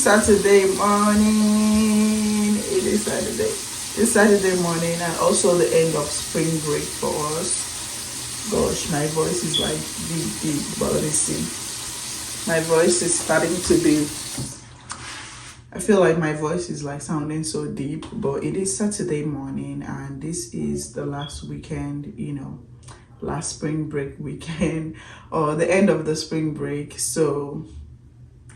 Saturday morning. It is Saturday. It's Saturday morning and also the end of spring break for us. Gosh, my voice is like deep, but let me see. My voice is starting to be. I feel like my voice is like sounding so deep, but it is Saturday morning and this is the last weekend, last spring break weekend or the end of the spring break. So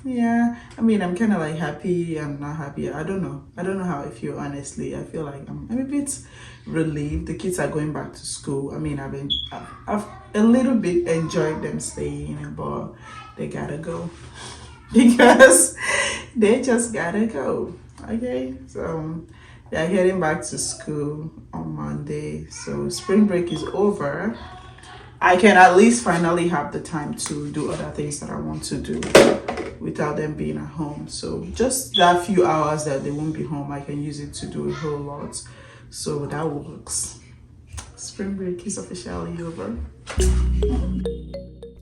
yeah, I mean, I'm kind of like happy. I'm not happy. I don't know. I don't know how I feel, honestly. I feel like I'm a bit relieved. The kids are going back to school. I mean, I've a little bit enjoyed them staying, but they gotta go because they just gotta go. Okay, so they're heading back to school on Monday. So spring break is over. I can at least finally have the time to do other things that I want to do without them being at home. So just that few hours that they won't be home, I can use it to do a whole lot. So that works. Spring break is officially over.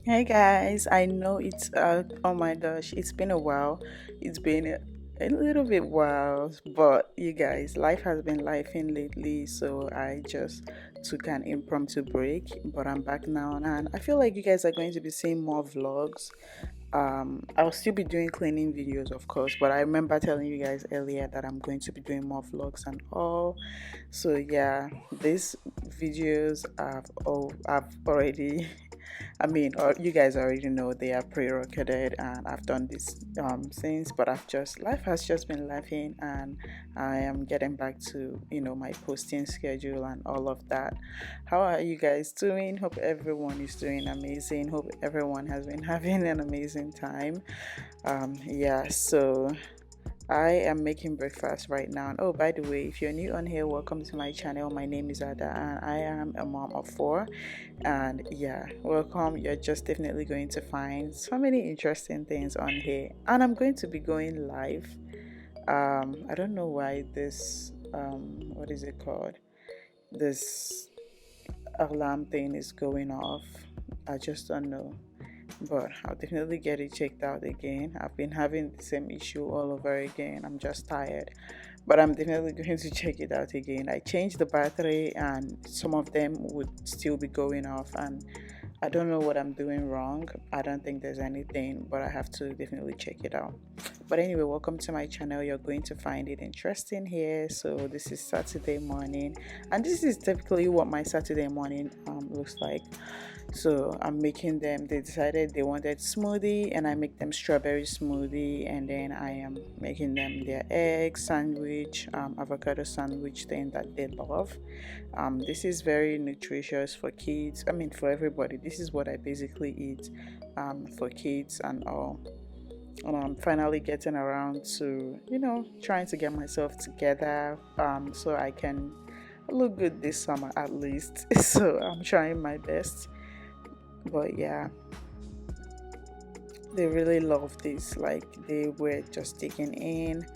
Hey guys, I know it's oh my gosh, it's been a while. It's been a little bit while, but you guys, life has been lifing lately, so I just took an impromptu break, but I'm back now and I feel like you guys are going to be seeing more vlogs. I'll still be doing cleaning videos, of course, but I remember telling you guys earlier that I'm going to be doing more vlogs and all. So yeah, these videos I've already I mean, or you guys already know they are pre-recorded and I've done this since, but life has just been laughing and I am getting back to my posting schedule and all of that. How are you guys doing? Hope everyone is doing amazing. Hope everyone has been having an amazing time. Yeah, so I am making breakfast right now. Oh, by the way, if you're new on here, welcome to my channel. My name is Ada and I am a mom of four. And yeah, welcome. You're just definitely going to find so many interesting things on here. And I'm going to be going live. I don't know why this what is it called? This alarm thing is going off. I just don't know, but I'll definitely get it checked out again. I've been having the same issue all over again. I'm just tired, but I'm definitely going to check it out again. I changed the battery, and some of them would still be going off, and I don't know what I'm doing wrong. I don't think there's anything, but I have to definitely check it out. But anyway, welcome to my channel. You're going to find it interesting here. So this is Saturday morning, and this is typically what my Saturday morning looks like. So I'm making them. They decided they wanted smoothie, and I make them strawberry smoothie, and then I am making them their egg sandwich, avocado sandwich thing that they love. This is very nutritious for kids. I mean, for everybody. This is what I basically eat for kids and all. And I'm finally getting around to, trying to get myself together so I can look good this summer at least. So I'm trying my best. But yeah, they really love this. Like they were just taken in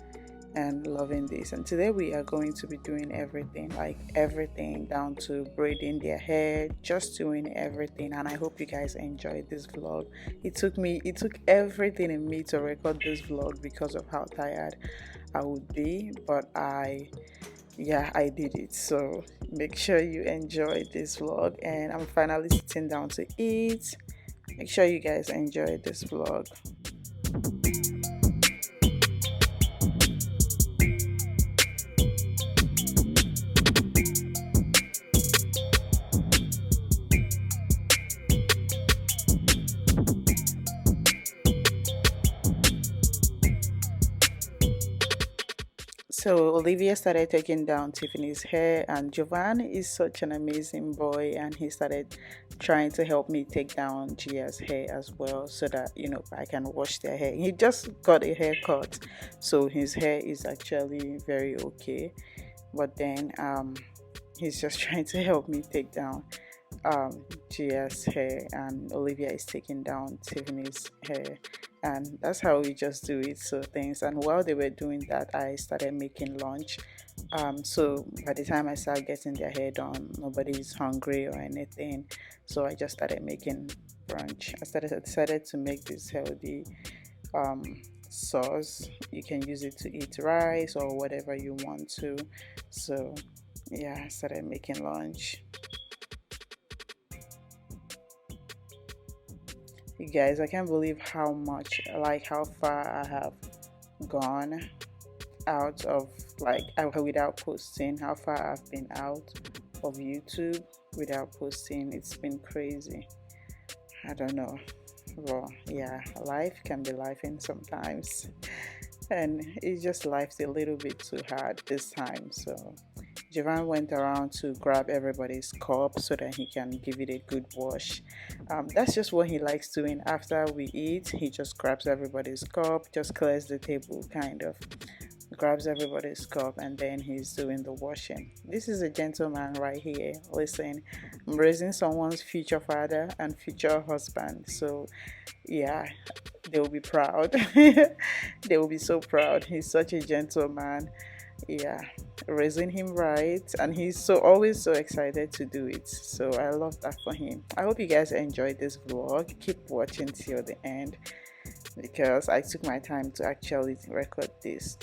and loving this. And today we are going to be doing everything, like everything down to braiding their hair, just doing everything. And I hope you guys enjoyed this vlog. It took everything in me to record this vlog because of how tired I would be, but yeah, I did it. So make sure you enjoy this vlog, and I'm finally sitting down to eat. Make sure you guys enjoy this vlog. So Olivia started taking down Tiffany's hair, and Jovan is such an amazing boy, and he started trying to help me take down Gia's hair as well, so that I can wash their hair. He just got a haircut, so his hair is actually very okay. But then he's just trying to help me take down Gia's hair, and Olivia is taking down Tiffany's hair, and that's how we just do it. So things, and while they were doing that, I started making lunch. So by the time I started getting their hair done, nobody's hungry or anything. So I just started making brunch. I decided to make this healthy um sauce. You can use it to eat rice or whatever you want to. So yeah, I started making lunch. You guys, I can't believe how much, like how far I have gone out of, without posting, how far I've been out of YouTube without posting. It's been crazy. I don't know. Well, yeah, life can be lifing sometimes, and it's just life's a little bit too hard this time. So Javan went around to grab everybody's cup so that he can give it a good wash. That's just what he likes doing. After we eat, he just grabs everybody's cup, just clears the table, kind of grabs everybody's cup, and then he's doing the washing. This is a gentleman right here. Listen, I'm raising someone's future father and future husband. So yeah, they will be proud. They will be so proud. He's such a gentleman. Yeah, raising him right, and he's so always so excited to do it. So I love that for him. I hope you guys enjoyed this vlog. Keep watching till the end because I took my time to actually record this.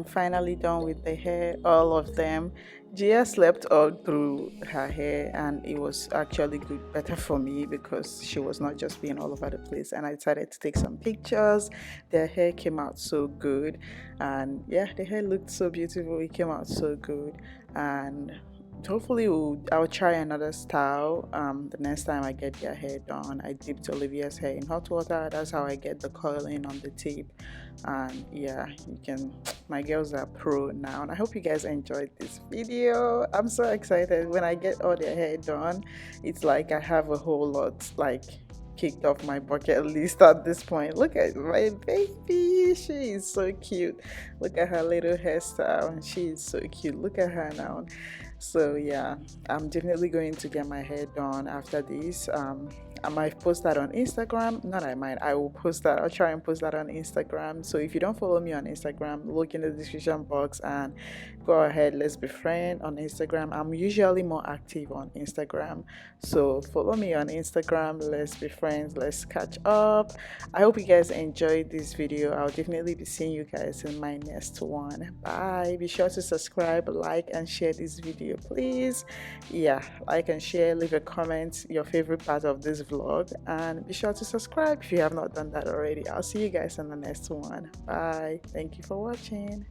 finally done with the hair, all of them. Gia slept all through her hair, and it was actually good, better for me because she was not just being all over the place. And I decided to take some pictures. Their hair came out so good, and yeah, the hair looked so beautiful. It came out so good, and hopefully I'll try another style the next time I get their hair done. I dipped Olivia's hair in hot water. That's how I get the coiling on the tip. And yeah, you can, my girls are pro now, and I hope you guys enjoyed this video. I'm so excited when I get all their hair done. It's like I have a whole lot like kicked off my bucket list at this point. Look at my baby, she is so cute. Look at her little hairstyle, she is so cute. Look at her now. So yeah, I'm definitely going to get my hair done after this. I might post that on Instagram. Not I might, I will post that. I'll try and post that on Instagram. So if you don't follow me on Instagram, look in the description box and go ahead, let's be friends on Instagram. I'm usually more active on Instagram, so follow me on Instagram, let's be friends, let's catch up. I hope you guys enjoyed this video. I'll definitely be seeing you guys in my next one. Bye. Be sure to subscribe, like, and share this video, please. Yeah, like and share, leave a comment, your favorite part of this vlog, and be sure to subscribe if you have not done that already. I'll see you guys in the next one. Bye. Thank you for watching.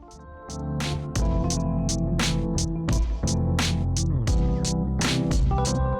Thank you.